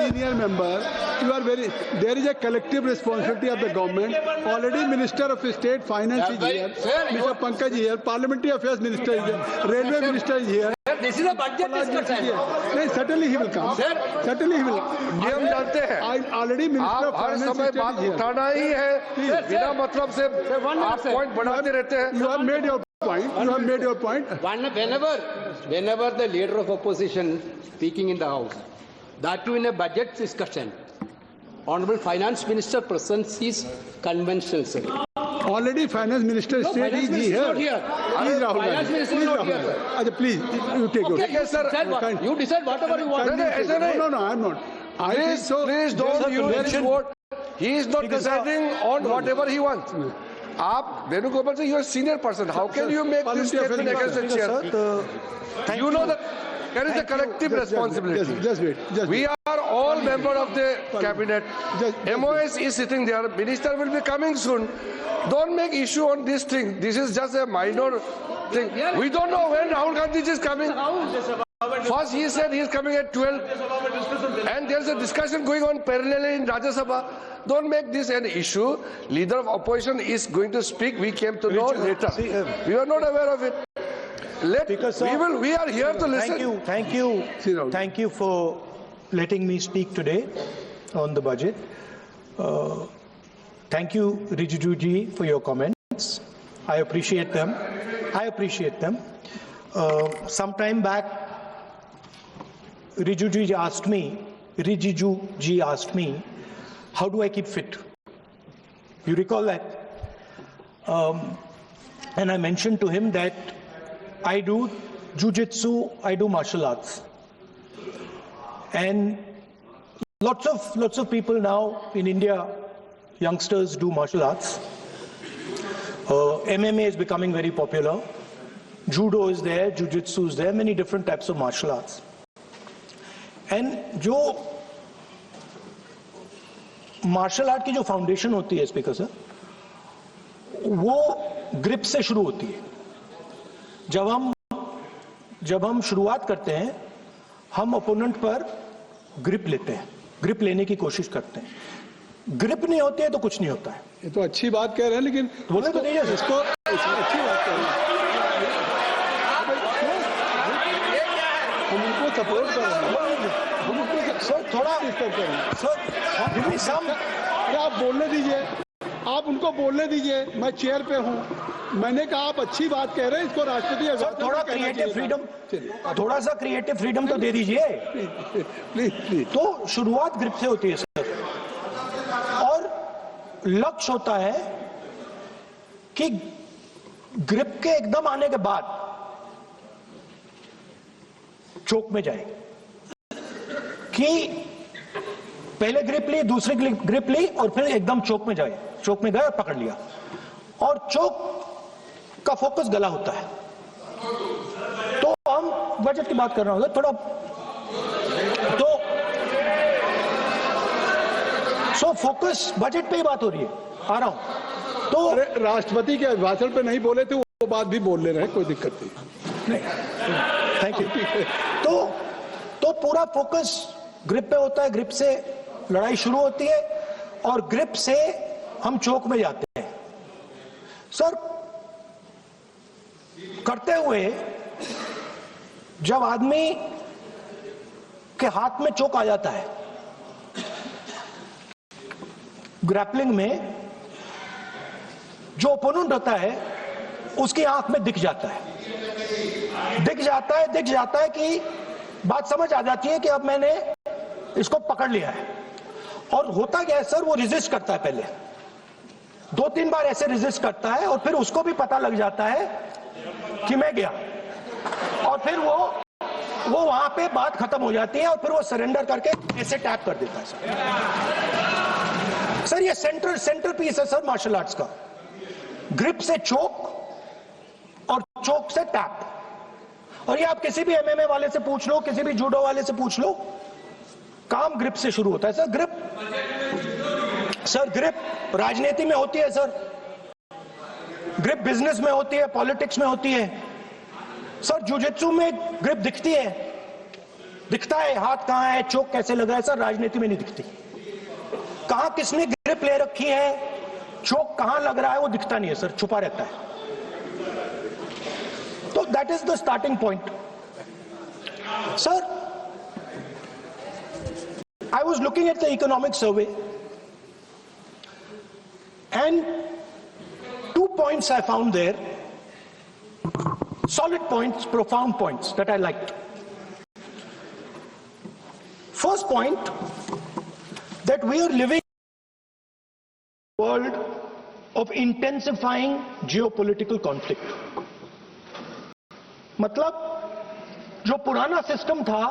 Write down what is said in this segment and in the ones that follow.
senior member. You are very. There is a collective responsibility of the government. Already Minister of State Finance is here. Mr. Pankaj is here. Parliamentary Affairs Minister is here. Railway Minister is here. This is a budget discussion. नहीं, certainly he will come. Certainly he will. नियम जानते हैं. Already Minister of her Finance समय बात उठाना ही है. बिना मतलब से आप पॉइंट बढ़ाते रहते हैं. You have made your point. You have made your point. Whenever the leader of opposition speaking in the House, that too in a budget discussion, Honorable Finance Minister presents his conventional, sir. Already Finance Minister State is here. Please, Rahul Finance Minister is not here. Please, you take your. Okay, sir. You decide whatever you want. No, I'm not. Please don't use this word. He is not deciding on whatever he wants. आप Venugopal sir, you are a senior person. How can you make this statement against the chair? You know that there is a collective responsibility. Just wait. We are all members of the cabinet. MOS is sitting there. Minister will be coming soon. Don't make issue on this thing. This is just a minor thing. We don't know when Rahul Gandhi is coming. First he said he is coming at 12. And there's a discussion going on parallelly in Rajya Sabha. Don't make this an issue. Leader of opposition is going to speak. We came to know later. We were not aware of it. We are here to listen. Thank you for letting me speak today on the budget. Thank you, Rijiju ji, for your comments. I appreciate them. Some time back, Rijiju ji asked me, how do I keep fit? You recall that? And I mentioned to him that I do jiu-jitsu, I do martial arts. And lots of people now in India, youngsters do martial arts. MMA is becoming very popular. Judo is there, jiu-jitsu is there, many different types of martial arts. And जो martial art की जो foundation होती है speaker sir, वो grip से शुरू होती है. जब हम शुरुआत करते हैं, हम ओपोनेंट पर ग्रिप लेते हैं, ग्रिप लेने की कोशिश करते हैं. ग्रिप नहीं होती है तो कुछ नहीं होता है. ये तो अच्छी बात कह रहे हैं, लेकिन बोले तो नहीं है इसको अच्छी बात कह रहे हैं. हम उनको सपोर्ट कर रहे हैं. हम उनको सर थोड़ा डिस्टर्ब कर रहे हैं. सर आप बोलने दीजिए, आप उनको बोलने दीजिए. मैं चेयर पे हूँ. मैंने कहा आप अच्छी बात कह रहे हैं, इसको राष्ट्रपति थोड़ा क्रिएटिव फ्रीडम, थोड़ा सा क्रिएटिव फ्रीडम तो दे दीजिए. प्लीज. तो शुरुआत ग्रिप से होती है सर, और लक्ष्य होता है कि ग्रिप के एकदम आने के बाद चोक में जाए. कि पहले ग्रिप ली, दूसरी ग्रिप ली, और फिर एकदम चोक में जाए. चोक में गए और पकड़ लिया. और चोक का फोकस गला होता है. तो हम बजट की बात कर रहे होंगे थोड़ा, तो सो फोकस बजट पे ही बात हो रही है. आ रहा हूं. तो राष्ट्रपति के भाषण पे नहीं बोले थे, वो बात भी बोल ले रहे हैं, कोई दिक्कत नहीं. Thank you. तो पूरा फोकस ग्रिप पे होता है. ग्रिप से लड़ाई शुरू होती है और ग्रिप से हम चौक में जाते हैं. सर, करते हुए जब आदमी के हाथ में चोक आ जाता है, ग्रैपलिंग में जो ओपोनेंट होता है उसकी आंख में दिख जाता है कि बात समझ आ जाती है कि अब मैंने इसको पकड़ लिया है. और होता क्या है सर, वो रेजिस्ट करता है. पहले 2-3 बार ऐसे रेजिस्ट करता है और फिर उसको भी पता लग जाता है कि मैं गया, और फिर वो वहां पे बात खत्म हो जाती है और फिर वो सरेंडर करके ऐसे टैप कर देता है. सर ये सेंटर पीस है सर मार्शल आर्ट्स का. ग्रिप से चोक और चोक से टैप. और ये आप किसी भी एमएमए वाले से पूछ लो, किसी भी जूडो वाले से पूछ लो, काम ग्रिप से शुरू होता है. सर ग्रिप राजनीति में होती है सर, ग्रिप बिजनेस में होती है, पॉलिटिक्स में होती है. सर जिujitsu में ग्रिप दिखती है, दिखता है हाथ कहां है, चोक कैसे लग रहा है, सर राजनीति में नहीं दिखती। कहां किसने ग्रिप ले रखी है, चोक कहां लग रहा है, वो दिखता नहीं है सर, छुपा रहता है। तो that is the starting point. Sir, I was looking at the economic survey and 2 points I found there, solid points, profound points that I liked. First point, that we are living in a world of intensifying geopolitical conflict. मतलब जो पुराना system था,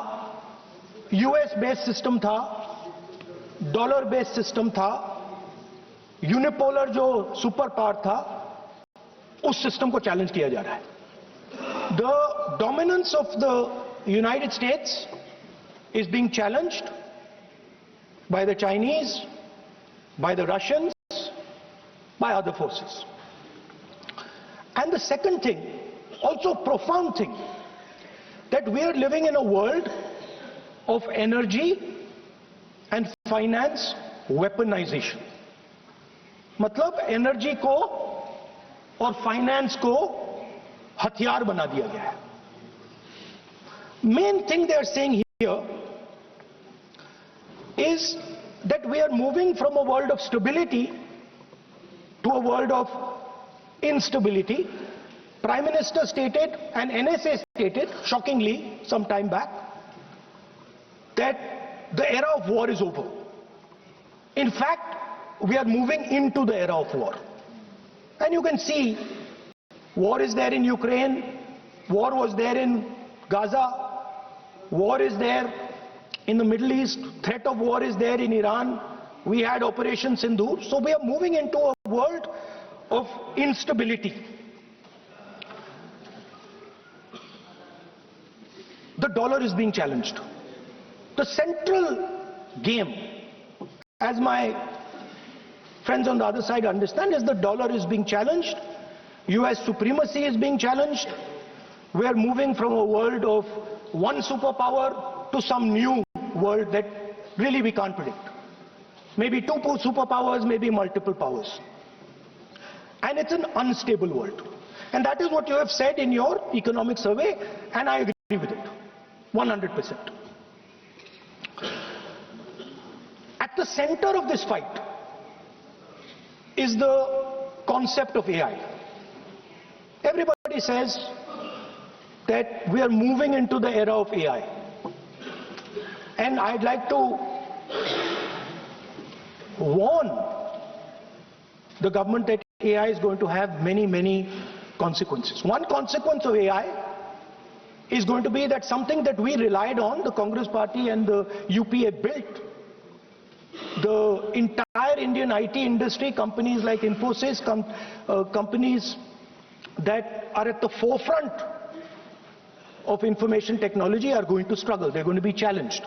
US based system था, dollar based system था, unipolar जो super power था, उस system को चैलेंज किया जा रहा है। The dominance of the United states is being challenged by the Chinese, by the Russians, by other forces. And the second thing, also profound thing, that we are living in a world of energy and finance weaponization. मतलब energy को और finance को हथियार बना दिया गया है। Main thing they are saying here is that we are moving from a world of stability to a world of instability. Prime Minister stated and NSA stated, shockingly, some time back, that the era of war is over. In fact, we are moving into the era of war. And you can see, war is there in Ukraine, war was there in Gaza, war is there in the Middle East, threat of war is there in Iran, we had Operation Sindoor. So we are moving into a world of instability. The dollar is being challenged. The central game, as my friends on the other side understand, is the dollar is being challenged. US supremacy is being challenged. We are moving from a world of one superpower to some new world that really we can't predict. Maybe two superpowers, maybe multiple powers. And it's an unstable world. And that is what you have said in your economic survey, and I agree with it. 100%. At the center of this fight is the concept of AI. Everybody says that we are moving into the era of AI. And I'd like to warn the government that AI is going to have many, many consequences. One consequence of AI is going to be that something that we relied on, the Congress party and the UPA built, the entire Indian IT industry, companies like Infosys, companies that are at the forefront of information technology are going to struggle. They're going to be challenged.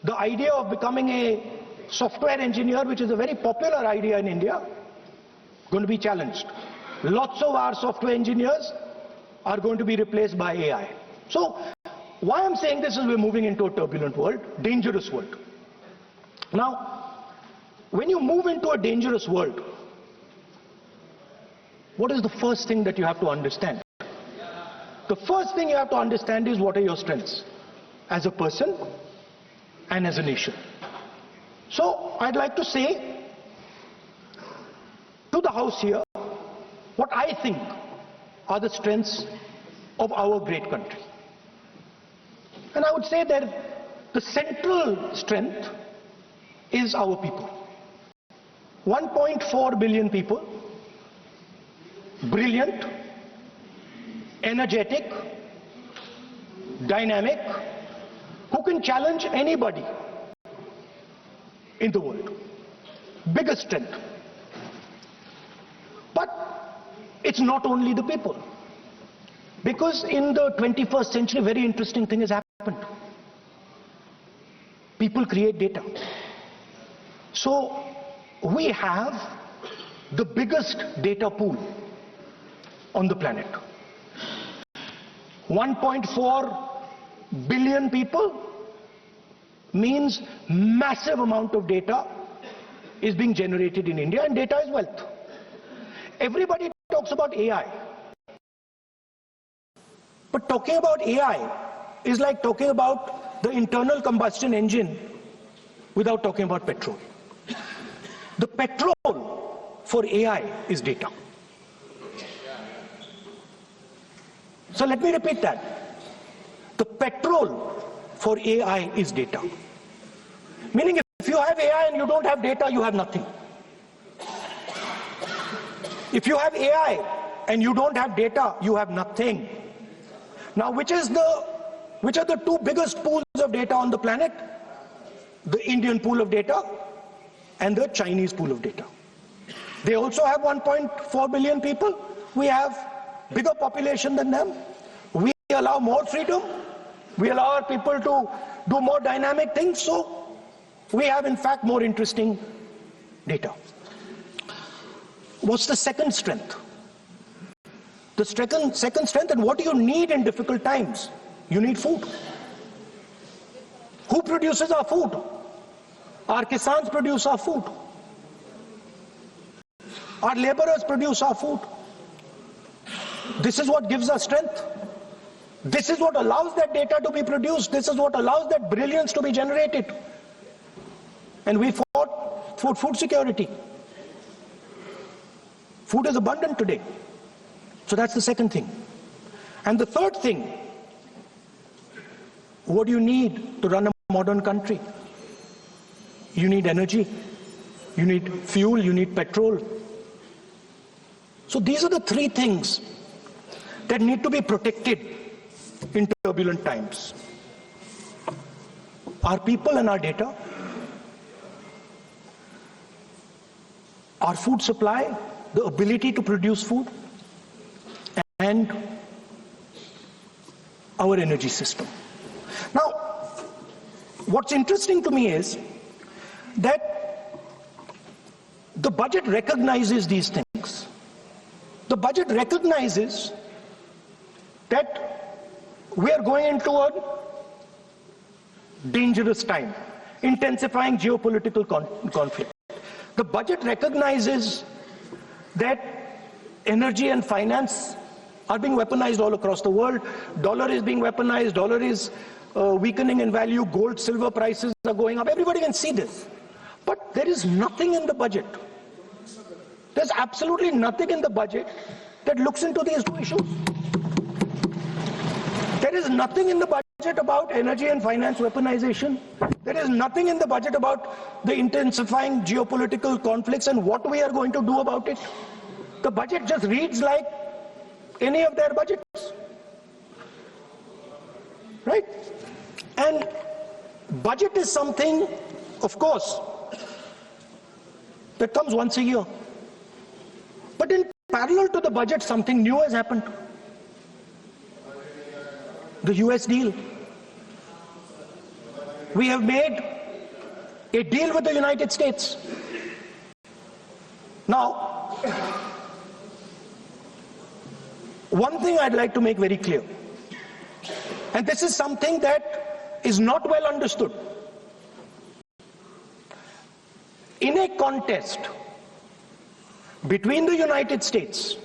The idea of becoming a software engineer, which is a very popular idea in India, going to be challenged. Lots of our software engineers are going to be replaced by AI. So why I'm saying this is we're moving into a turbulent world, dangerous world. Now, when you move into a dangerous world, what is the first thing that you have to understand? The first thing you have to understand is what are your strengths as a person and as a nation. So I'd like to say to the House here what I think are the strengths of our great country. And I would say that the central strength is our people. 1.4 billion people, brilliant, energetic, dynamic, who can challenge anybody in the world. Biggest strength. But it's not only the people. Because in the 21st century, very interesting thing has happened. People create data. So we have the biggest data pool on the planet. 1.4 billion people means massive amount of data is being generated in India, and data is wealth. Everybody talks about AI. But talking about AI is like talking about the internal combustion engine without talking about petrol. The petrol for AI is data. So let me repeat that. The petrol for AI is data. Meaning if you have AI and you don't have data, you have nothing. If you have AI and you don't have data, you have nothing. Now, which are the two biggest pools of data on the planet? The Indian pool of data and the Chinese pool of data. They also have 1.4 billion people. We have bigger population than them. We allow more freedom. We allow our people to do more dynamic things. So we have, in fact, more interesting data. What's the second strength? The second strength, and what do you need in difficult times? You need food. Who produces our food? Our Kisans produce our food. Our laborers produce our food. This is what gives us strength. This is what allows that data to be produced. This is what allows that brilliance to be generated. And we fought for food security. Food is abundant today. So that's the second thing. And the third thing, what do you need to run a modern country? You need energy, you need fuel, you need petrol. So these are the three things that need to be protected in turbulent times. Our people and our data, our food supply, the ability to produce food, and our energy system. Now, what's interesting to me is that the budget recognizes these things. The budget recognizes that we are going into a dangerous time, intensifying geopolitical conflict. The budget recognizes that energy and finance are being weaponized all across the world. Dollar is being weaponized, dollar is weakening in value, gold, silver prices are going up. Everybody can see this. But there is nothing in the budget. There's absolutely nothing in the budget that looks into these two issues. There is nothing in the budget about energy and finance weaponization. There is nothing in the budget about the intensifying geopolitical conflicts and what we are going to do about it. The budget just reads like any of their budgets. Right? And budget is something, of course, that comes once a year. But in parallel to the budget, something new has happened. The US deal. We have made a deal with the United States. Now, one thing I'd like to make very clear, and this is something that is not well understood. In a contest between the United States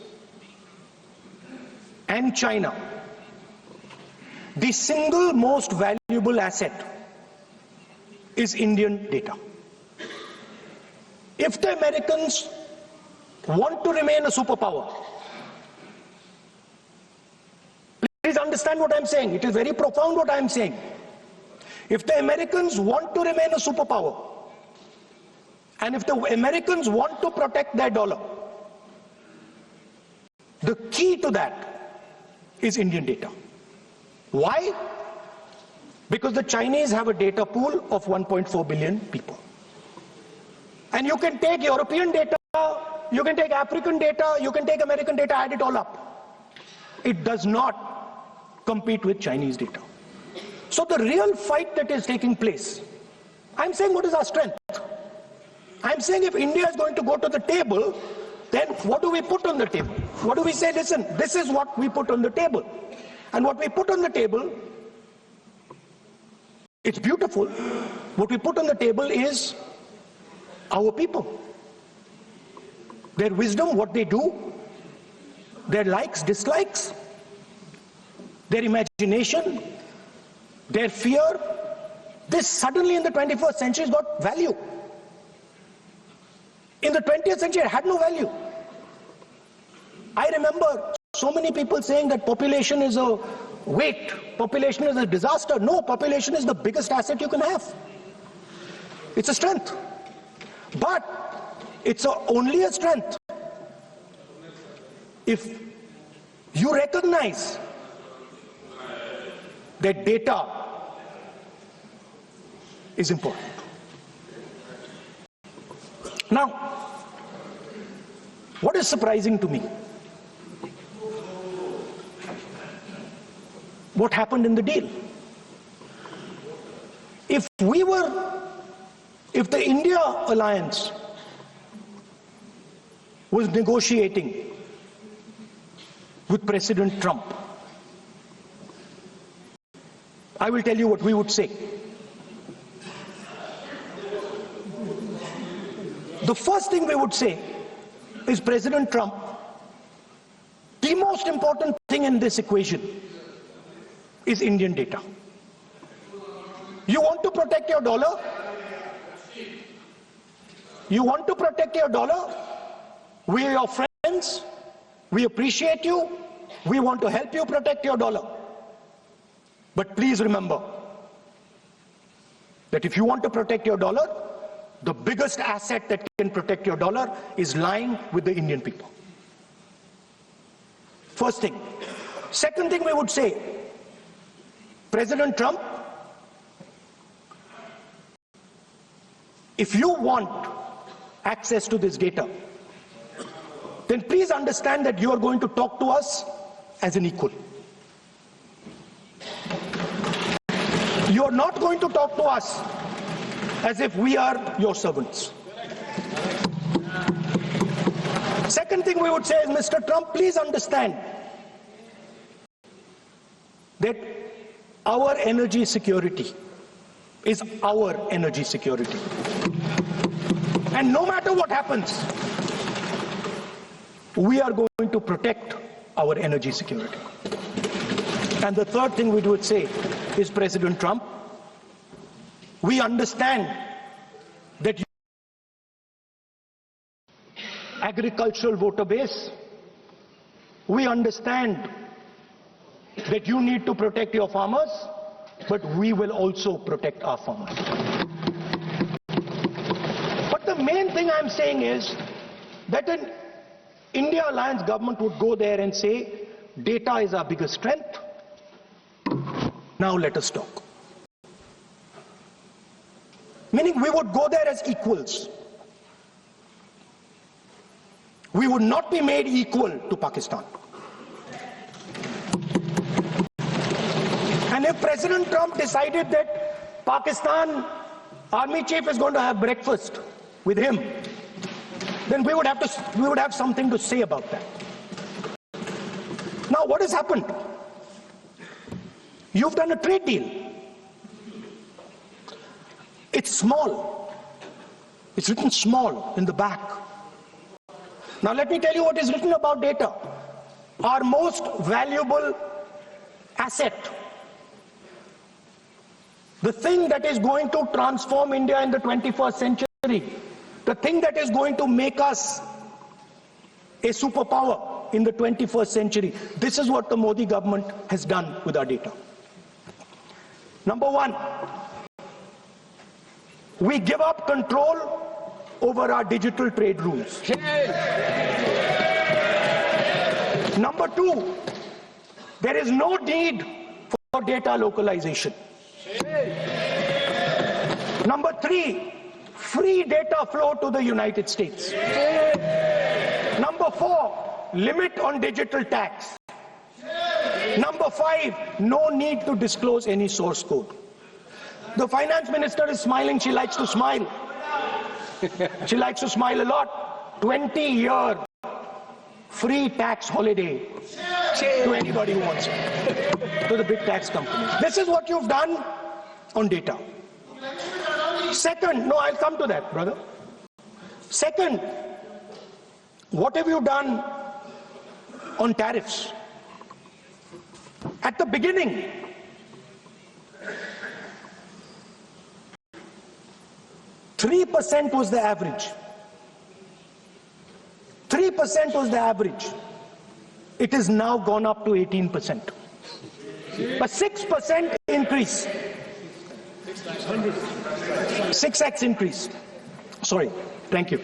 and China, the single most valuable asset is Indian data. If the Americans want to remain a superpower, please understand what I'm saying. It is very profound what I'm saying. If the Americans want to remain a superpower, and if the Americans want to protect their dollar, the key to that is Indian data. Why? Because the Chinese have a data pool of 1.4 billion people. And you can take European data, you can take African data, you can take American data, add it all up. It does not compete with Chinese data. So the real fight that is taking place, I'm saying what is our strength? I'm saying if India is going to go to the table, then what do we put on the table? What do we say? Listen, this is what we put on the table. And what we put on the table It's beautiful. What we put on the table is our people. Their wisdom, what they do, their likes, dislikes, their imagination, their fear. This suddenly in the 21st century has got value. In the 20th century, it had no value. I remember so many people saying that population is a weight, population is a disaster. No, population is the biggest asset you can have. It's a strength. But it's only a strength if you recognize that data is important. Now, what is surprising to me? What happened in the deal? If the India alliance was negotiating with President Trump, I will tell you what we would say. The first thing we would say is, President Trump, the most important thing in this equation is Indian data. You want to protect your dollar? You want to protect your dollar? We are your friends. We appreciate you. We want to help you protect your dollar. But please remember that if you want to protect your dollar, the biggest asset that can protect your dollar is lying with the Indian people. First thing. Second thing we would say, President Trump, if you want access to this data, then please understand that you are going to talk to us as an equal. You are not going to talk to us as if we are your servants. Second thing we would say is, Mr. Trump, please understand that our energy security is our energy security. And no matter what happens, we are going to protect our energy security. And the third thing we would say is, President Trump, we understand that agricultural voter base, we understand that you need to protect your farmers, but we will also protect our farmers. But the main thing I'm saying is that an India Alliance government would go there and say, data is our biggest strength. Now let us talk. Meaning we would go there as equals. We would not be made equal to Pakistan. And if President Trump decided that Pakistan army chief is going to have breakfast with him, then we would have something to say about that. Now what has happened? You've done a trade deal. It's small. It's written small in the back. Now let me tell you what is written about data. Our most valuable asset. The thing that is going to transform India in the 21st century. The thing that is going to make us a superpower in the 21st century. This is what the Modi government has done with our data. Number one, we give up control over our digital trade rules. Number two, there is no need for data localization. Number three, free data flow to the United States. Number four, limit on digital tax. Number five, no need to disclose any source code. The finance minister is smiling. She likes to smile. She likes to smile a lot. 20-year free tax holiday to anybody who wants it, to the big tax companies. This is what you've done on data. Second, no, I'll come to that, brother. Second, what have you done on tariffs? At the beginning, %3 was the average. 3% was the average. It has now gone up to 18%. A 6% increase. 6x increase. Sorry, thank you.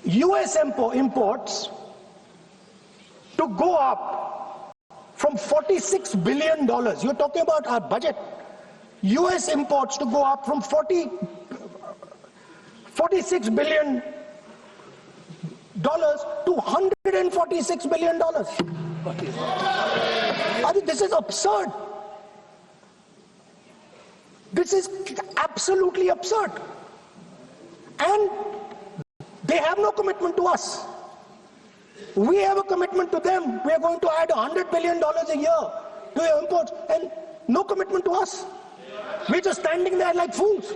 US imports to go up from $46 billion. You're talking about our budget. US imports to go up from $46 billion to $146 billion. I mean, this is absurd. This is absolutely absurd. And they have no commitment to us. We have a commitment to them. We are going to add $100 billion a year to your imports, and no commitment to us. We're just standing there like fools.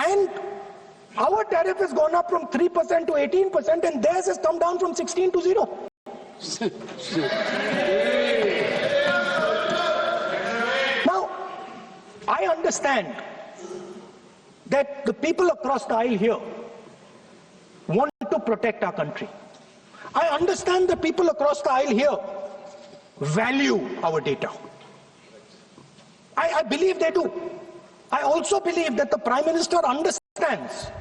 And our tariff has gone up from 3% to 18%, and theirs has come down from 16 to 0. Now, I understand that the people across the aisle here want to protect our country. I understand the people across the aisle here value our data. I believe they do. I also believe that the Prime Minister understands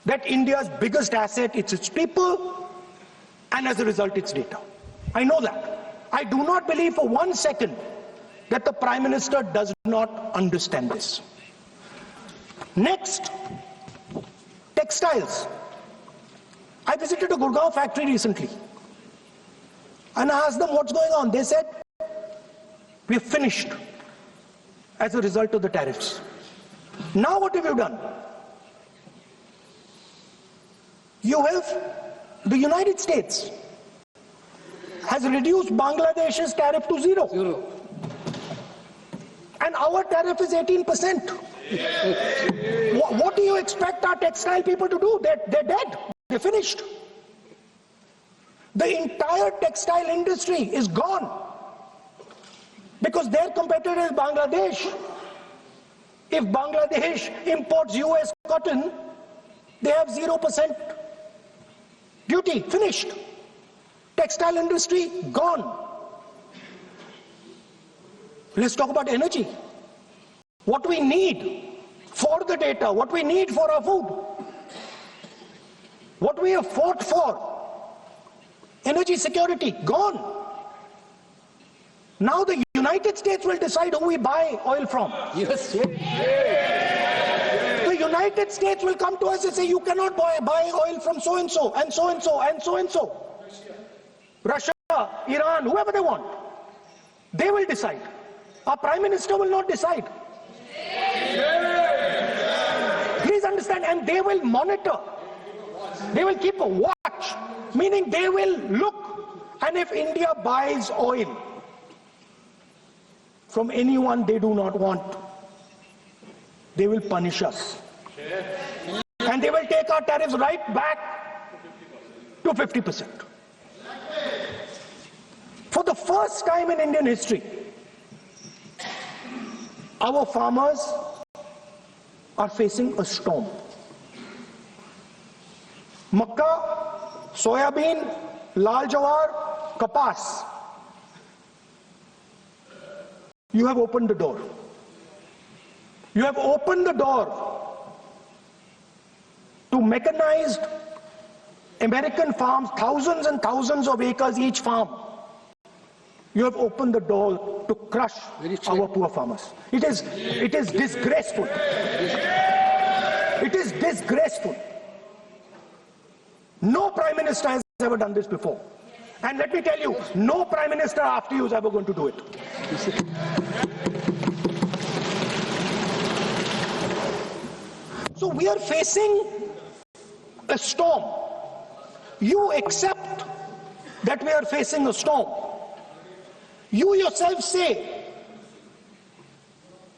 that India's biggest asset is its people, and as a result, its data. I know that. I do not believe for 1 second that the Prime Minister does not understand this. Next, textiles. I visited a Gurgaon factory recently, and I asked them what's going on. They said, we're finished as a result of the tariffs. Now what have you done? You have, the United States has reduced Bangladesh's tariff to 0. And our tariff is 18%. What do you expect our textile people to do? They're dead. They're finished. The entire textile industry is gone because their competitor is Bangladesh. If Bangladesh imports US cotton, they have 0% duty. Finished. Textile industry gone. Let's talk about energy. What we need for the data, what we need for our food, what we have fought for, energy security, gone. Now the United States will decide who we buy oil from. Yes. The United States will come to us and say, you cannot buy oil from so-and-so, and so-and-so, and so-and-so. Russia, Iran, whoever they want. They will decide. Our Prime Minister will not decide. Please understand, and they will monitor. They will keep a watch, meaning they will look, and if India buys oil from anyone they do not want, they will punish us. And they will take our tariffs right back to 50%. For the first time in Indian history, our farmers are facing a storm. Makka, soybean, lal jawar, kapas. You have opened the door. You have opened the door to mechanized American farms, thousands and thousands of acres each farm. You have opened the door to crush our poor farmers. It is disgraceful. It is disgraceful. No Prime Minister has ever done this before. And let me tell you, no Prime Minister after you is ever going to do it. So we are facing a storm. You accept that we are facing a storm. You yourself say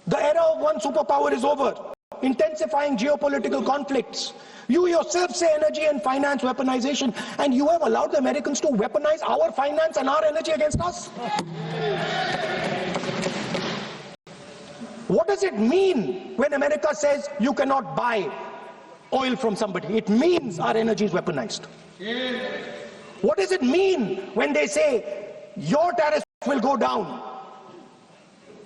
the era of one superpower is over, intensifying geopolitical conflicts. You yourself say energy and finance weaponization, and you have allowed the Americans to weaponize our finance and our energy against us. What does it mean when America says you cannot buy oil from somebody? It means our energy is weaponized. What does it mean when they say your tariffs will go down,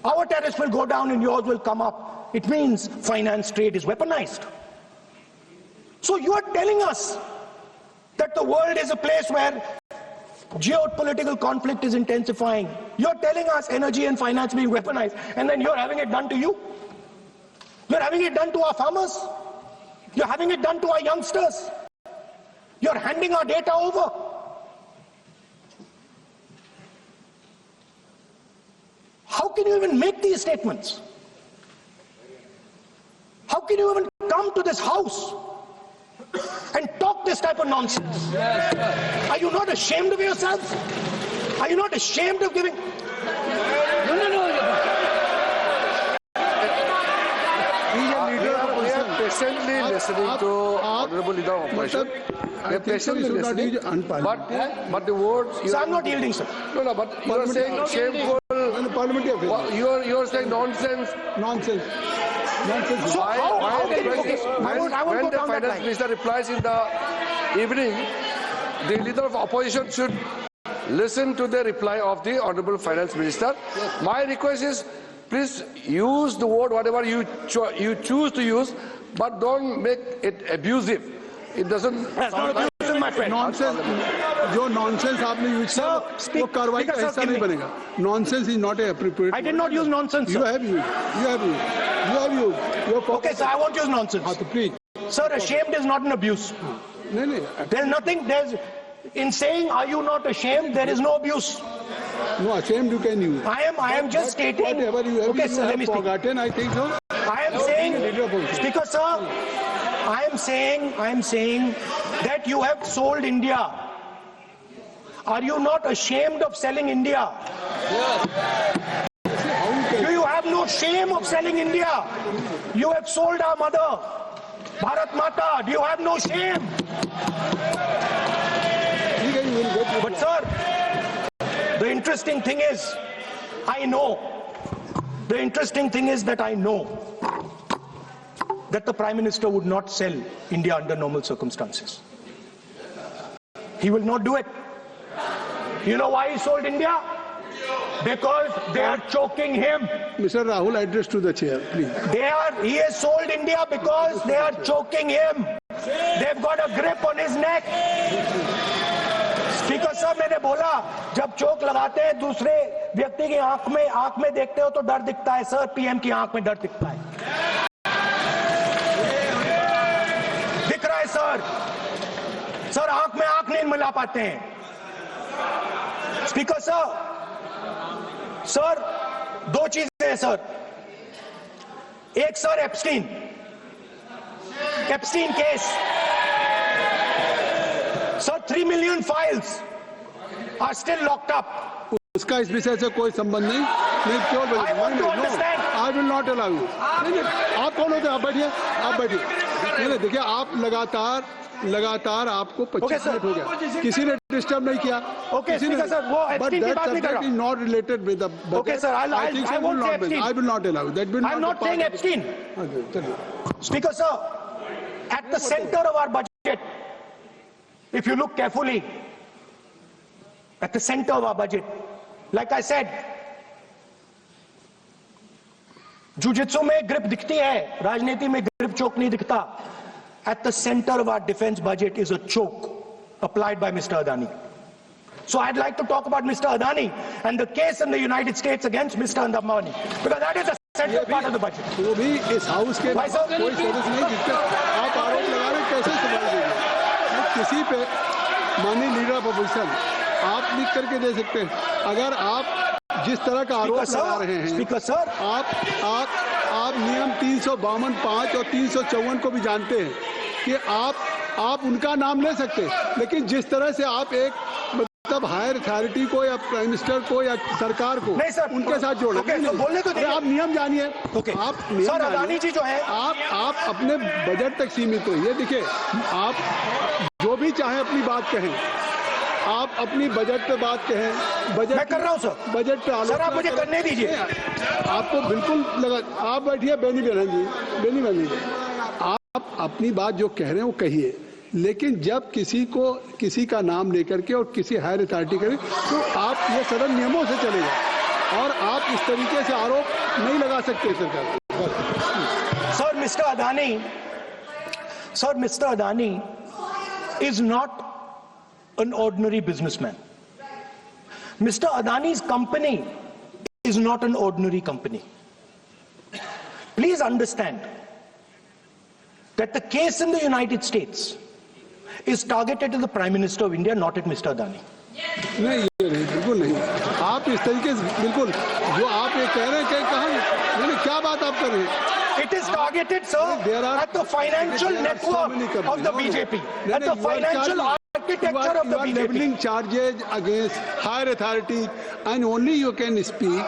our tariffs will go down and yours will come up? It means finance trade is weaponized. So you are telling us that the world is a place where geopolitical conflict is intensifying. You're telling us energy and finance being weaponized, and then you're having it done to you. You're having it done to our farmers. You're having it done to our youngsters. You're handing our data over. How can you even make these statements? How can you even come to this house and talk this type of nonsense? Are you not ashamed of yourselves? Are you not ashamed of giving? We are patiently listening to Honorable Leader of Opposition. We are patiently listening, but the words... So I'm not yielding, sir. No, but you are saying shameful... You are saying nonsense. Nonsense. So When the finance minister replies in the evening, the leader of opposition should listen to the reply of the honorable finance minister. My request is, please use the word whatever you choose to use, but don't make it abusive. It doesn't sound like Nonsense. जो nonsense आपने use किया वो कार्रवाई का हिस्सा नहीं बनेगा. Nonsense is not appropriate. I did not use nonsense, sir. You have used. Okay, sir, I won't use nonsense. हाँ तो please. Sir, ashamed is not an abuse. नहीं. There's nothing, in saying, are you not ashamed, there is no abuse. No, ashamed you can use. I am just stating. Whatever you have, Okay, sir, let me speak. forgotten, I think so. I am saying, Speaker, sir, I am saying that you have sold India. Are you not ashamed of selling India? Do you have no shame of selling India? You have sold our mother, Bharat Mata. Do you have no shame? But sir, the interesting thing is, I know that the Prime Minister would not sell India under normal circumstances. He will not do it. You know why he sold India? Because they are choking him. Mr. Rahul, address to the chair, please. He has sold India because they are choking him. They've got a grip on his neck. Speaker साहब, मैंने बोला जब चोक लगाते हैं दूसरे व्यक्ति की आंख में देखते हो तो डर दिखता है सर. पीएम की आंख में डर दिखता है. दिख रहा है सर आंख में आंख नहीं मिला पाते हैं. स्पीकर सर दो चीजें हैं सर. एक sir Epstein case. Sir, 3 million files are still locked up. उसका इस विषय से कोई संबंध नहीं. मैं क्यों बोलूं? I want to understand. I will not allow you. नहीं, आप कौन होते हैं? आप बैठिए. नहीं, देखिए आप लगातार आपको 25 मिनट हो गया. किसी ने डिस्टर्ब नहीं किया. Okay, Speaker sir, वो Epstein की बात नहीं कर रहा. But that subject is not related with the budget. Okay, sir, I won't say Epstein. I will not allow. That will not. I'm not saying Epstein. Speaker sir, at the center of our budget, if you look carefully, at the center of our budget, like I said, jujitsu में grip दिखती है, राजनीति में grip choke नहीं दिखता. At the center of our defense budget is a choke applied by Mr. Adani. So I'd like to talk about Mr. Adani and the case in the United States against Mr. Ambani, because that is a central part of the budget. वो भी इस house के Why, sir? कोई सदस्य नहीं जिसका आप आरोप लगा रहे कैसे संभाल देंगे? किसी पे माननीय लीडर ऑफ अपोजिशन आप लिख करके दे सकते हैं. अगर आप जिस तरह का आरोप लगा रहे हैं, स्पीकर सर, आप नियम 352(5) और 354 को भी जानते हैं कि आप उनका नाम ले सकते हैं, लेकिन जिस तरह से आप एक तब हायर अथॉरिटी को या प्राइम मिनिस्टर को या सरकार को नहीं सर, उनके साथ जोड़ना। ओके, तो बोलने तो दीजिए। आप नियम जानिए। ओके। आप नियम सर, जानिए। अदानी जी जो है आप अपने बजट तक सीमित रहिए। देखिए, आप जो भी चाहे अपनी बात कहें, आप अपनी बजट पे बात कहें। बजट मैं कर रहा हूं सर। बजट पे आलोचना सर, आप मुझे करने दीजिए। आपको बिल्कुल लगा। आप बैठिए बेनी बहन जी, बेनी बहन जी, आप अपनी बात जो कह रहे हैं वो कहिए, लेकिन जब किसी का नाम लेकर के और किसी हायर अथॉरिटी करें तो आप ये सदन नियमों से चलेगा और आप इस तरीके से आरोप नहीं लगा सकते सरकार पर। Sir, mister Adani is not an ordinary businessman. Mr. Adani's company is not an ordinary company. Please understand that the case in the United States is targeted at the Prime Minister of India, not at Mr. Adani. नहीं, ये नहीं, बिल्कुल नहीं। आप इस तरीके से बिल्कुल जो आप ये कह रहे हैं कि कहाँ क्या बात आप कर रहे हैं? It is targeted, sir, at the financial network of the BJP, at the financial architecture of the You are BJP. leveling charges against higher authority, and only you can speak.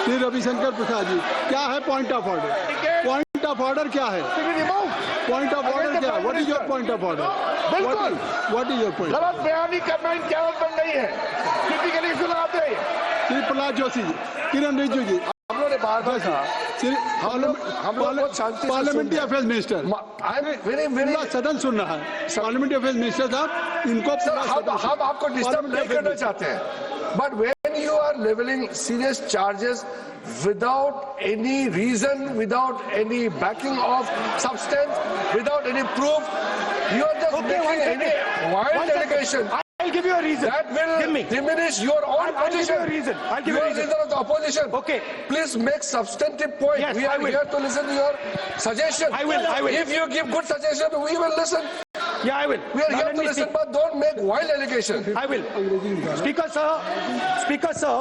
Shri Ravishankar Prasad ji, क्या है point of order? Point of order क्या है? Point of order क्या है? What is your point of order? बिल्कुल, what is your point? गलत बयानी करना इनकी आदत बन गई है, टिपिकली सुनाते हैं। श्री प्रहलाद जोशी जी, किरण रिजिजू जी, हम लोगों ने बार-बार कहा, श्री हम लोग बहुत शांति से पार्लियामेंट्री अफेयर्स मिनिस्टर, पूरा सदन सुन रहा है। पार्लियामेंट्री अफेयर्स मिनिस्टर साहब, इनको हम आपको डिस्टर्ब नहीं करना चाहते हैं, but when you are levelling serious charges without any reason, without any backing of substance, without any proof, you are just making any wild allegation. I'll give you a reason. That will diminish your own I'll give you a position. reason. I'll give You you are a reason. leader of the opposition. Okay. Please make substantive point. Yes, We I are will. here to listen to your suggestion. I will. If you give good suggestion, we will listen. Yeah, I will. We are Now here let to me listen, speak. but don't make wild allegation. I will. Speaker sir,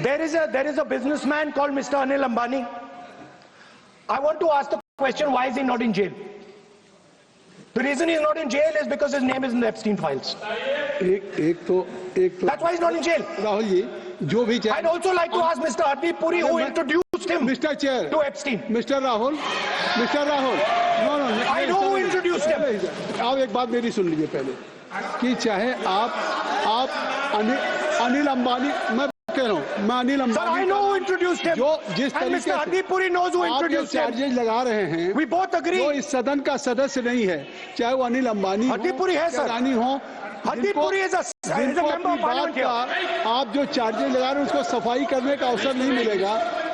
there is a businessman called Mr. Anil Ambani. I want to ask the question, why is he not in jail? The reason he's not in jail is because his name is in the Epstein files. एक तो That's why he's not in jail. Rahul ji, जो भी I'd also like to ask Mr. Hardeep Puri, who introduced him mister chair, to Epstein. Mister Rahul, no, I know who introduced him. आप एक बात मेरी सुन लीजिए पहले, कि चाहे आप अनिल अंबानी, मैं कह रहा हूँ, मैं Anil Sir, I Ambani know who introduced him. जो जिस And तरीके Mr. से Hardeep Puri knows who आप जो introduced him. चार्जेज लगा रहे हैं, We both agree. जो इस सदन का सदस्य नहीं है, चाहे वो अनिल अंबानी हरदीप पुरी है, सर। अडानी हो, Hardeep Puri is a member of parliament here. आप जो चार्जेज लगा रहे हैं उसको सफाई करने का अवसर नहीं मिलेगा,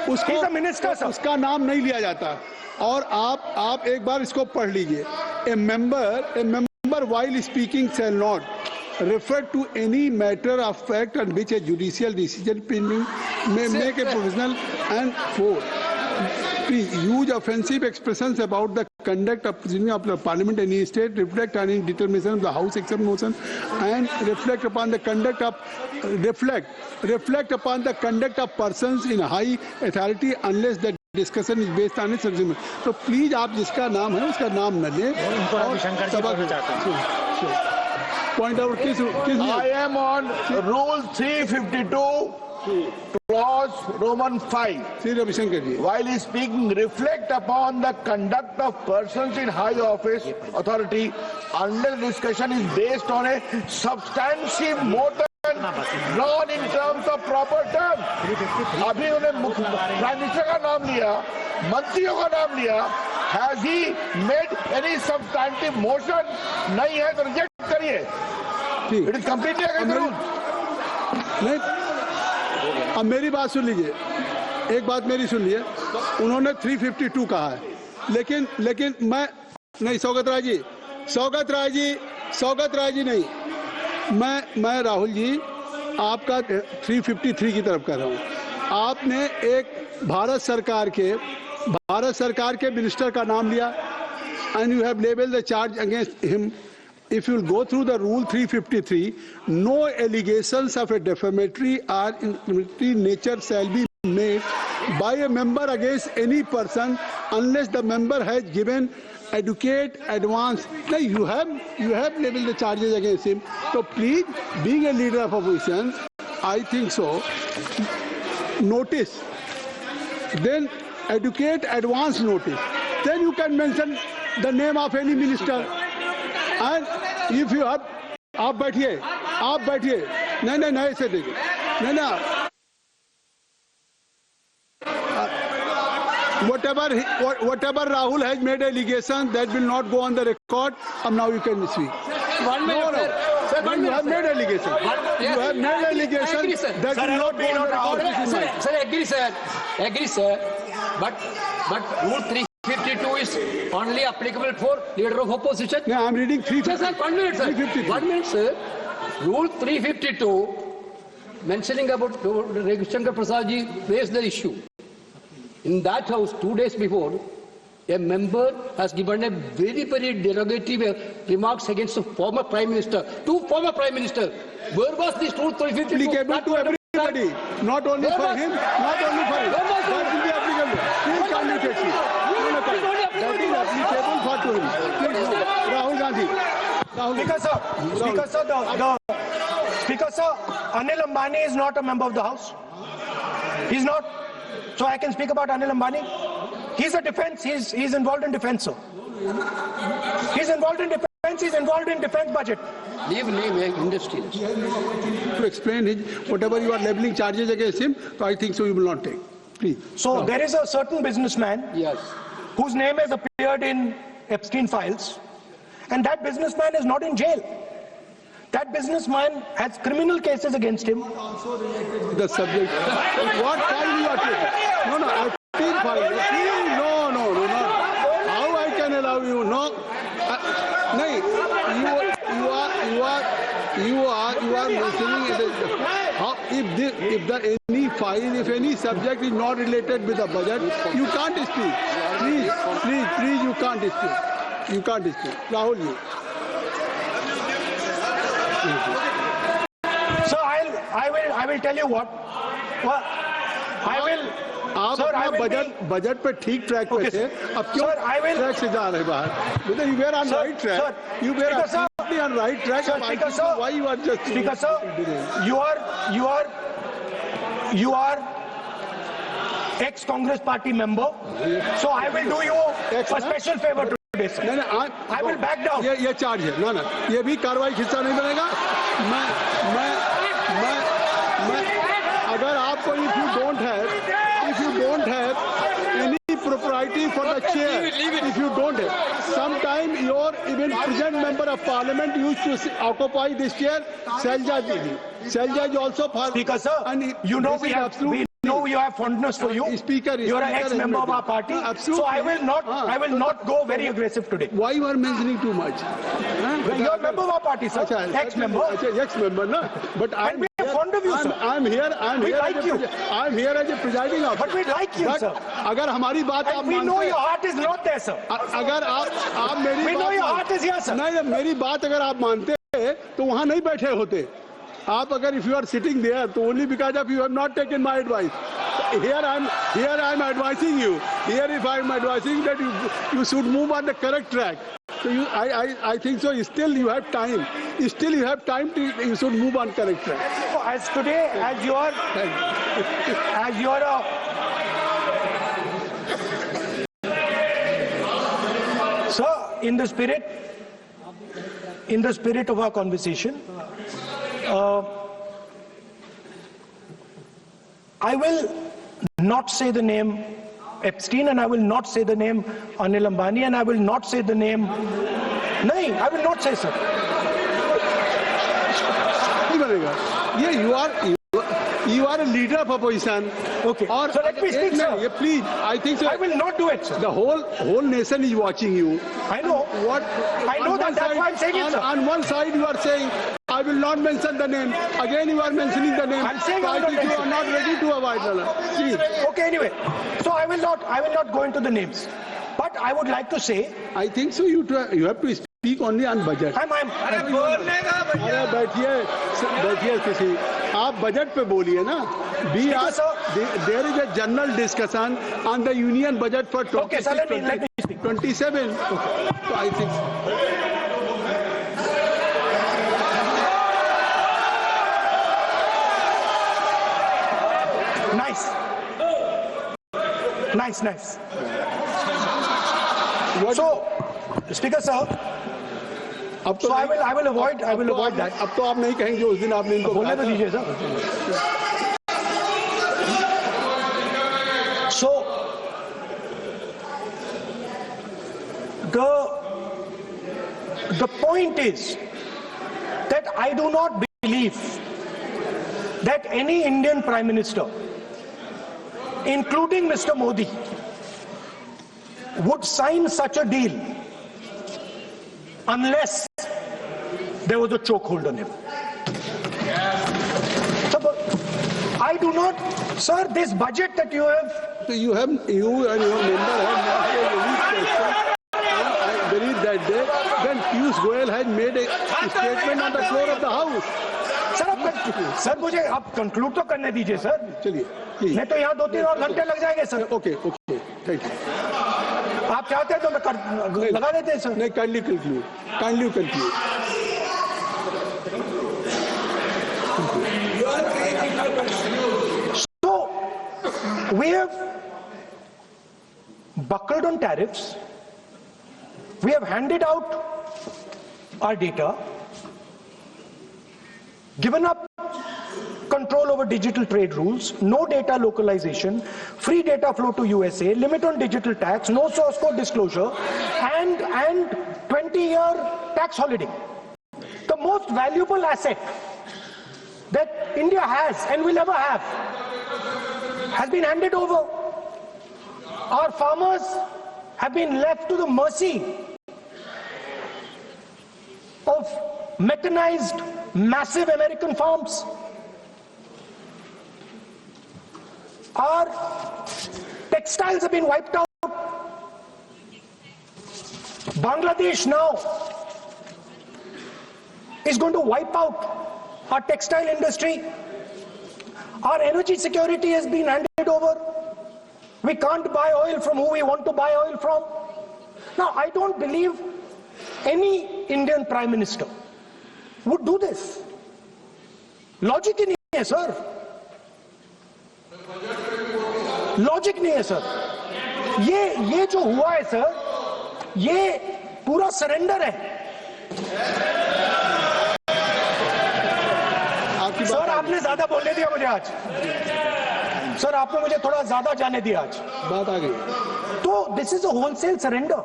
उसको He's a minister, sir. उसका नाम नहीं लिया जाता। और आप एक बार इसको पढ़ लीजिए, ए member while speaking shall not refer to any matter of fact on which a judicial decision pending may make a provisional and for use offensive expressions about the conduct of the parliament in any state, reflect on any determination of the house except motion, and reflect upon the conduct of persons in high authority unless the discussion is based on its agreement. तो please आप जिसका नाम है उसका नाम न लें। Point out किस I am on Rule 352, Clause Roman 5. Shri Ravishankar ji, While speaking, reflect upon the conduct of persons in high office authority under discussion is based on a substantive motive, not in terms of proper term. अभी उन्हें prime minister का नाम लिया, मंत्रियों का नाम लिया. Has he made any substantive motion? नहीं है तो रिजेक्ट करिए. ठीक, It is completely against the rule. नहीं, अब मेरी बात सुन लीजिए, एक बात मेरी सुन लीजिए, उन्होंने 352 कहा है, लेकिन मैं नहीं, सौगत राय जी नहीं, मैं राहुल जी आपका 353 की तरफ कर रहा हूँ। आपने एक भारत सरकार के मिनिस्टर का नाम लिया, and you have labelled the charge against him. If you will go through the Rule 353, no allegations of a defamatory or incriminatory nature shall be made by a member against any person unless the member has given adequate advance. No, you have leveled the charges against him. So please, being a leader of opposition, I think so. Notice, then adequate advance notice. Then you can mention the name of any minister. And if you have, आप बैठिए, नहीं ऐसे देखिए, नहीं whatever Rahul has made allegation that will not go on the record. Now you can speak. 1 minute, No. sir. You have made allegation. You have made allegation that will not go on the record. This is mine. Sir, agree, sir. But Rule 352 is only applicable for leader of opposition. No, I'm reading 352. Sir, 1 minute, sir. 352. 1 minute, sir. Rule 352, mentioning about Ravi Shankar Prasad ji raised the issue. In that house, 2 days before, a member has given a very derogatory remarks against the former Prime Minister, two former Prime Minister. Where was this Rule 352? Applicable to everybody, not only for him, not only for him. That will be applicable. Please kindly take it. That is applicable for to him. Please, no. Rahul Gandhi. Speaker sir, Anil Ambani is not a member of the House. He's not. So I can speak about Anil Ambani. He's a defense. He's involved in defense, sir. He's involved in defense. He's involved in defense budget. Leave industry. To explain his, whatever you are leveling charges against him, so I think so you will not take. Please. So there is a certain businessman Yes. whose name has appeared in Epstein files, and that businessman is not in jail. That businessman has criminal cases against him. The subject. What file you are taking? No, Epstein file. No, not. How I can allow you? No. No. You are mentioning it. How, if any subject is not related with the budget, you can't speak. Please, you can't speak. You can't speak. Rahul, you. So I will tell you what. I will. आप Sir, I अपना will budget पे ठीक track पे थे, अब क्यों Sir, I will- track से जा रहे बाहर? Because you were on Sir, right track. sir, You were Speaker, sir. absolutely on right track. Sir, I Speaker, think sir. why you are just Speaker sir, you are ex-Congress party member. So I will do you a special favor today, sir. नहीं, I will back down. ये charge है ना, ये भी कार्रवाई हिस्सा नहीं बनेगा. मैं अगर आपको if you don't have any propriety for the chair, if you don't have, sometime your even present member of parliament used to occupy this chair, Selja is also for. Speaker sir, and you know this is absolute. we know you have fondness for you. Speaker, you are an ex-member of our party. Absolutely. So I will not go very aggressive today. Why you are mentioning too much? You are a member of our party, sir. Ex-member. Ex-member, no. But And we are fond of you, sir. I'm here. We like you. I'm here as a presiding officer. But we like you, But sir. अगर हमारी बात आप And we know your heart is not there, sir. अगर आप मेरी We know your heart is here, sir. नहीं, मेरी बात अगर आप मानते तो वहाँ नहीं बैठे होते. आप अगर if you are sitting there, तो only because of you have not taken my advice. Here I'm advising you. Here if I'm advising that you should move on the correct track. So I think so. Still you have time. Still you have time to you should move on correct track. So as today, as you are sir, in the spirit of our conversation, I will not say the name Epstein, and I will not say the name Anil Ambani, and I will not say the name. No, I will not say, sir. नहीं बनेगा. ये you are a leader of opposition. Okay. Or So let me speak, sir. Yeah, please. I think so. I will not do it, sir. The whole nation is watching you. I know. I know that. That's why I'm saying it, sir. On one side you are saying, I will not mention the name. Again you are mentioning the name. I'm saying so I I will think not you are not ready to avoid the please. Okay, anyway. So I will not go into the names. But I would like to say, I think so. You have to speak only on budget. I'm अरे बैठिए किसी आप budget पे बोलिए ना. We are, there is a general discussion on the union budget for Okay, sir, let me speak. 27. Okay. So I think. Nice. So, Speaker sir, अब तो so I will avoid that. अब तो आप नहीं कहेंगे उस दिन आपने इनको बोलने तो दीजिए sir. So, the point is that I do not believe that any Indian Prime Minister, including Mr. Modi, would sign such a deal unless there was a chokehold on him. So, I do not, sir, this budget that you have. So you and your member have not made any question. I believe that day when Piyush Goyal had made a statement on the floor of the house. Sir मुझे आप conclude तो करने दीजिए sir. चलिए. नहीं तो यहाँ 2-3 और घंटे लग जाएंगे सर. Okay, thank you. आप चाहते हैं तो मैं लगा देते हैं सर. नहीं, kindly conclude. So, we have buckled on tariffs. We have handed out our data, given up control over digital trade rules, no data localization, free data flow to USA, limit on digital tax, no source code disclosure, and 20-year tax holiday. The most valuable asset that India has and will ever have has been handed over. Our farmers have been left to the mercy of mechanized, massive American farms. Our textiles have been wiped out. Bangladesh now is going to wipe out our textile industry. Our energy security has been handed over. We can't buy oil from who we want to buy oil from. Now, I don't believe any Indian Prime Minister would do this. Logic ही नहीं है sir. Logic नहीं है sir. ये जो हुआ है sir, ये पूरा सरेंडर है. सर आपने ज्यादा बोलने दिया मुझे आज. सर आपने मुझे थोड़ा ज्यादा जाने दिया आज. बात आ गई. तो this is a wholesale surrender,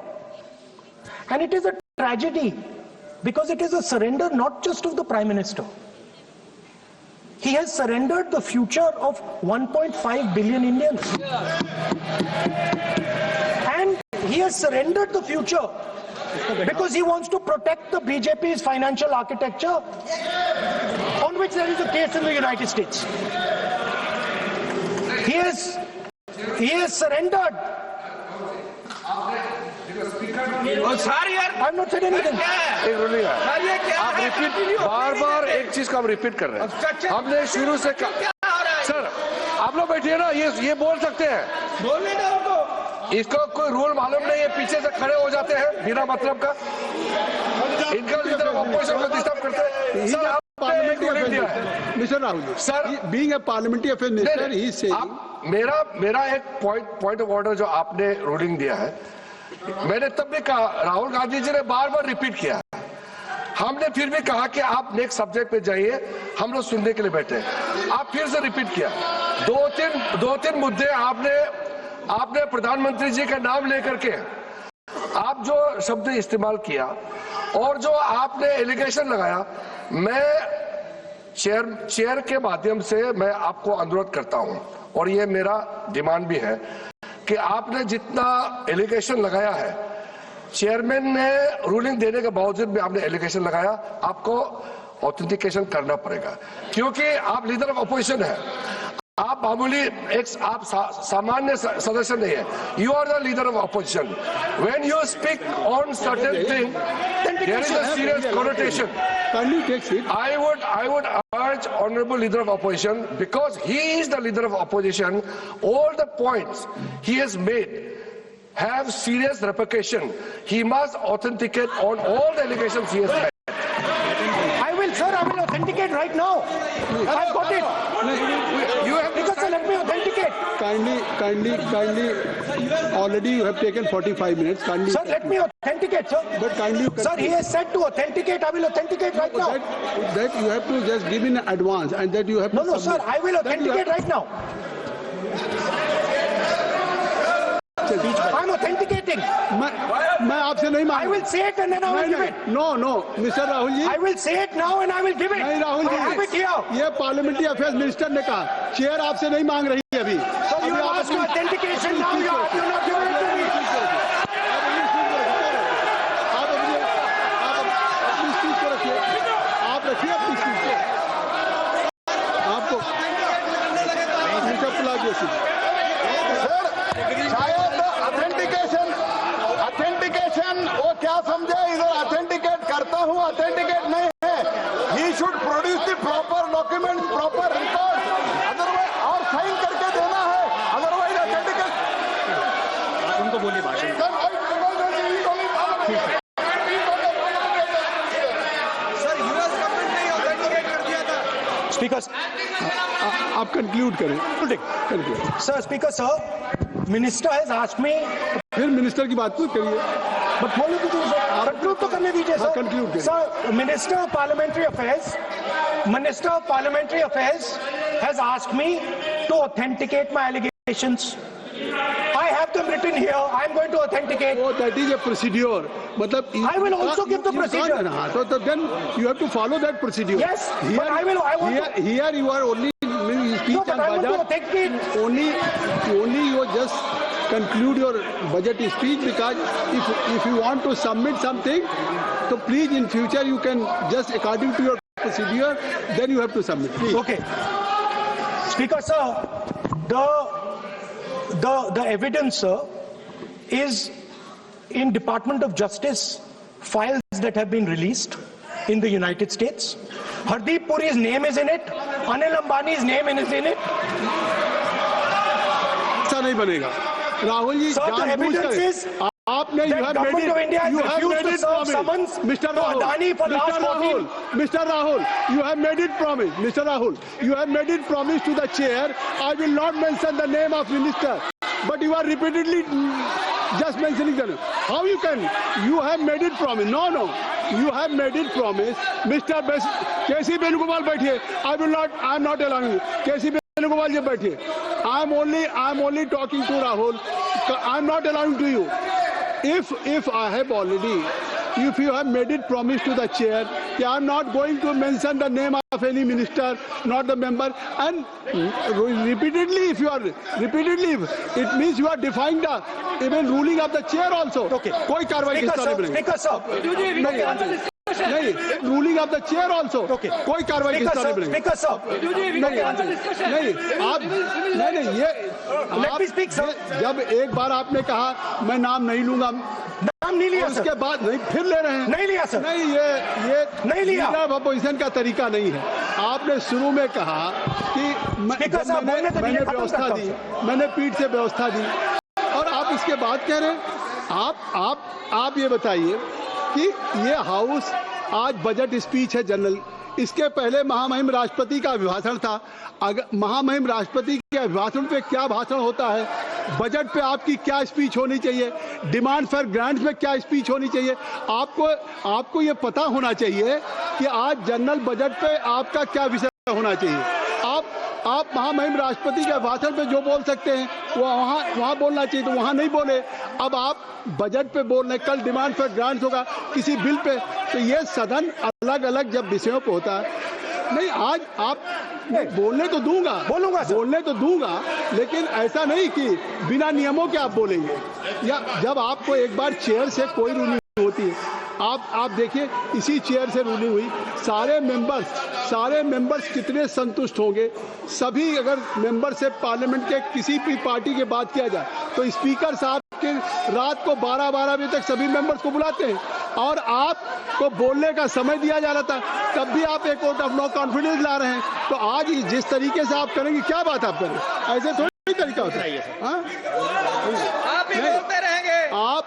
and it is a tragedy because it is a surrender not just of the Prime Minister. He has surrendered the future of 1.5 billion Indians. And he has surrendered the future because he wants to protect the BJP's financial architecture, on which there is a case in the United States. He has surrendered. I'm not saying anything. आप repeat बार एक चीज का हम repeat कर रहे हैं. हमने शुरू से सर आप लोग बैठिए ना, ये बोल सकते हैं. बोलने दो उनको. इसको कोई रूल मालूम नहीं है, पीछे से खड़े हो जाते हैं बिना मतलब का. इनका लीडर ऑपोजिशन को डिस्टर्ब करते हैं. सर आप Mr. Rahul, sir, being a parliamentary affairs minister, he is saying. मेरा एक पॉइंट ऑफ ऑर्डर जो आपने रूलिंग दिया है, मैंने तब भी कहा, राहुल गांधी जी ने बार रिपीट किया. हमने फिर भी कहा कि आप नेक्स्ट सब्जेक्ट पे जाइए, हम लोग सुनने के लिए बैठे. आप फिर से रिपीट किया. दो तीन मुद्दे आपने प्रधानमंत्री जी का नाम लेकर के आप जो शब्द इस्तेमाल किया और जो आपने एलिगेशन लगाया, मैं चेयर के माध्यम से मैं आपको अनुरोध करता हूं और ये मेरा डिमांड भी है कि आपने जितना एलिगेशन लगाया है, चेयरमैन ने रूलिंग देने के बावजूद भी आपने एलिगेशन लगाया, आपको ऑथेंटिकेशन करना पड़ेगा, क्योंकि आप लीडर ऑफ अपोजिशन है. आप मामूली आप सामान्य सदस्य नहीं है. You are the leader of opposition. When you speak on certain thing, there is a serious connotation. I would urge urge Honorable Leader of Opposition, because he is the Leader of Opposition, all the points he has made have serious repercussion. He must authenticate on all the allegations he has made. I will authenticate right now. I've got it. You have to Because let me authenticate. Kindly. Already you have taken 45 minutes. Kindly. Sir, let me authenticate, sir. But kindly. Sir, he has said to authenticate. I will authenticate right now. That you have to just give in advance, and that you have to. No, sir. submit. I will authenticate right now. I'm authenticating. मैं आपसे नहीं I मांग will say it and then I will give it. No mister Rahul ji I will say it now and I will give it. नहीं Rahul I have it ji here. ये parliamentary affairs minister ने कहा chair आपसे नहीं मांग रही है अभी So you अभी ask for authentication now. You have to not give it to me. आप अपनी स्पीच को रखिए आप रखिए अपनी स्पीच को आपको शायद ऑथेंटिकेशन वो क्या समझे इधर ऑथेंटिकेट करता हूँ ऑथेंटिकेट नहीं है he should produce the proper document proper record otherwise और साइन करके देना है अदरवाइज ऑथेंटिकेट उनको बोलिए भाषण Speaker, आप कंक्लूड करें sir, Speaker, sir, Minister has asked me. फिर मिनिस्टर की बात मत करिए But बोलने दीजिए सर, कंक्लूड तो करने दीजिए सर. conclude करिए. Sir, Minister of Parliamentary Affairs has asked me to authenticate my allegations. I have them written here. I am going to authenticate. Oh, that is a procedure. मतलब I will also give the you can't- procedure. हाँ, so then you have to follow that procedure. Yes, but I want to- Here you are only speech No, but and I want to budget. authenticate. Only you just conclude your budget speech because if you want to submit something, so please in future you can just according to your procedure, then you have to submit. Please. Okay. Speaker, sir, the evidence, sir, is in Department of Justice files that have been released in the United States. Hardeep Puri's name is in it. Anil Ambani's name is in it. ऐसा नहीं बनेगा Rahul ji Sir, the जानबूझ evidence कर- is आपने that government of India has refused to serve summons Mr. to Adani for last 14. Mr. Rahul, you have made it promise. Mr. Rahul, you have made it promise to the chair. I will not mention the name of minister, but you are repeatedly just mentioning the name. How you can? You have made it promise. No. You have made it promise. Mr. KC Venugopal बैठिए. I am not allowing you. KC Venugopal जी बैठिए. I am only talking to Rahul. I am not allowing to you. If you have made it promise to the chair, I am not going to mention the name of any minister, not the member, and repeatedly, it means you are defying the even ruling of the chair also. Okay. कोई कार्रवाई किस तरह नहीं Speaker, sir. नहीं ruling of the chair also Okay. कोई कार्रवाई किस तरह नहीं Speaker, sir. नहीं आप नहीं ये Let me speak, sir. जब एक बार आपने कहा मैं नाम नहीं लूंगा नाम नहीं लिया, उसके सर. बाद नहीं फिर ले रहे हैं नहीं लिया, सर. नहीं ये नहीं लिया. अपोजिशन का तरीका नहीं है आपने शुरू में कहा कि Speaker, जब साहब, बोलने तो मैंने दीजिए, खत्म व्यवस्था करता दी हूं, मैंने पीठ से व्यवस्था दी और आप इसके बाद कह रहे हैं आप ये बताइए कि ये हाउस आज बजट स्पीच है जनरल इसके पहले महामहिम राष्ट्रपति का अभिभाषण था अगर महामहिम राष्ट्रपति के अभिभाषण पे क्या भाषण होता है बजट पे आपकी क्या स्पीच होनी चाहिए डिमांड फॉर ग्रांट्स में क्या स्पीच होनी चाहिए आपको ये पता होना चाहिए कि आज जनरल बजट पे आपका क्या विषय होना चाहिए आप महामहिम राष्ट्रपति के भाषण पे जो बोल सकते हैं वो वहाँ बोलना चाहिए तो वहाँ नहीं बोले अब आप बजट पे बोल रहे कल डिमांड फॉर ग्रांट्स होगा किसी बिल पे तो ये सदन अलग अलग जब विषयों पे होता है नहीं आज आप बोलने तो दूंगा लेकिन ऐसा नहीं कि बिना नियमों के आप बोलेंगे या जब आपको एक बार चेयर से कोई रूलिंग होती है आप देखिए इसी चेयर से रूलिंग हुई सारे मेंबर्स कितने संतुष्ट होंगे सभी अगर मेंबर से पार्लियामेंट के किसी भी पार्टी की बात किया जाए तो स्पीकर साहब के रात को 12 बजे तक सभी मेंबर्स को बुलाते हैं और आपको बोलने का समय दिया जा रहा था, तब भी आप एक वोट ऑफ नो कॉन्फिडेंस ला रहे हैं। तो आज जिस तरीके से आप करेंगे, क्या बात आप करें, ऐसे थोड़ी तरीका होता है। हाँ? आप ही बोलते रहेंगे। आप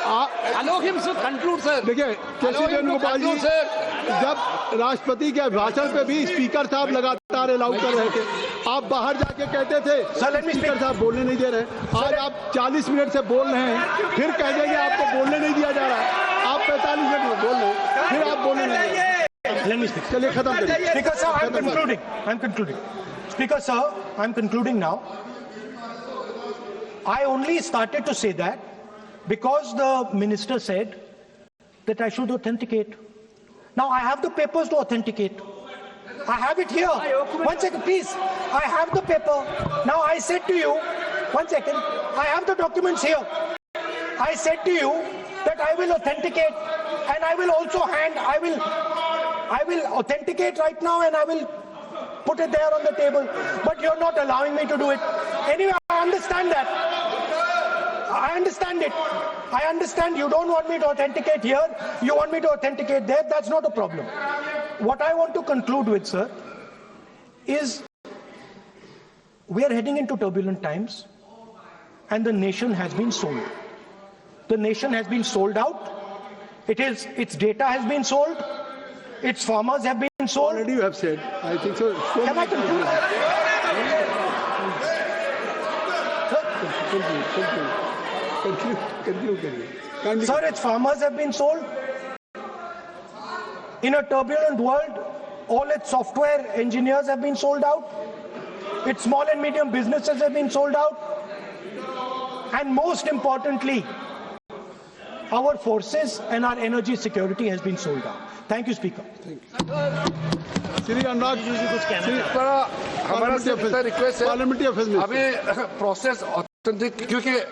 Allow him to conclude, sir. देखिए केसी वेणुगोपाल जी, जब राष्ट्रपति के भाषण पे भी स्पीकर साहब लगातार अलाउ कर रहे थे, आप बाहर जाके कहते थे स्पीकर साहब बोलने नहीं दे रहे। आज आप 40 मिनट से बोल रहे हैं, फिर कह देंगे आपको बोलने नहीं दिया जा रहा। आप 45 मिनट में बोल रहे हैं, फिर आप बोलने नहीं दे रहे। Let me speak. चलिए खत्म करिए। Speaker sir, I'm concluding. I'm concluding. Speaker sir, I'm concluding now. I only started to say that because the minister said that I should authenticate. Now I have the papers to authenticate. I have it here. One second, please. I have the paper. Now I said to you, one second. I have the documents here. I said to you that I will authenticate, and I will also I will authenticate right now, and I will put it there on the table. But you're not allowing me to do it. Anyway, I understand that. I understand it. I understand you don't want me to authenticate here. You want me to authenticate there. That's not a problem. What I want to conclude with, sir, is we are heading into turbulent times, and the nation has been sold. The nation has been sold out. Its data has been sold. Its farmers have been sold. Already you have said. I think so. Can I conclude? Conclude करिए। Sir, its farmers have been sold. In a turbulent world, all its software engineers have been sold out. Its small and medium businesses have been sold out. And most importantly, our forces and our energy security has been sold out. Thank you, Speaker. Shri Anurag हमारा सिर्फ इतना request है, parliamentary affairs में अभी process authentic, क्योंकि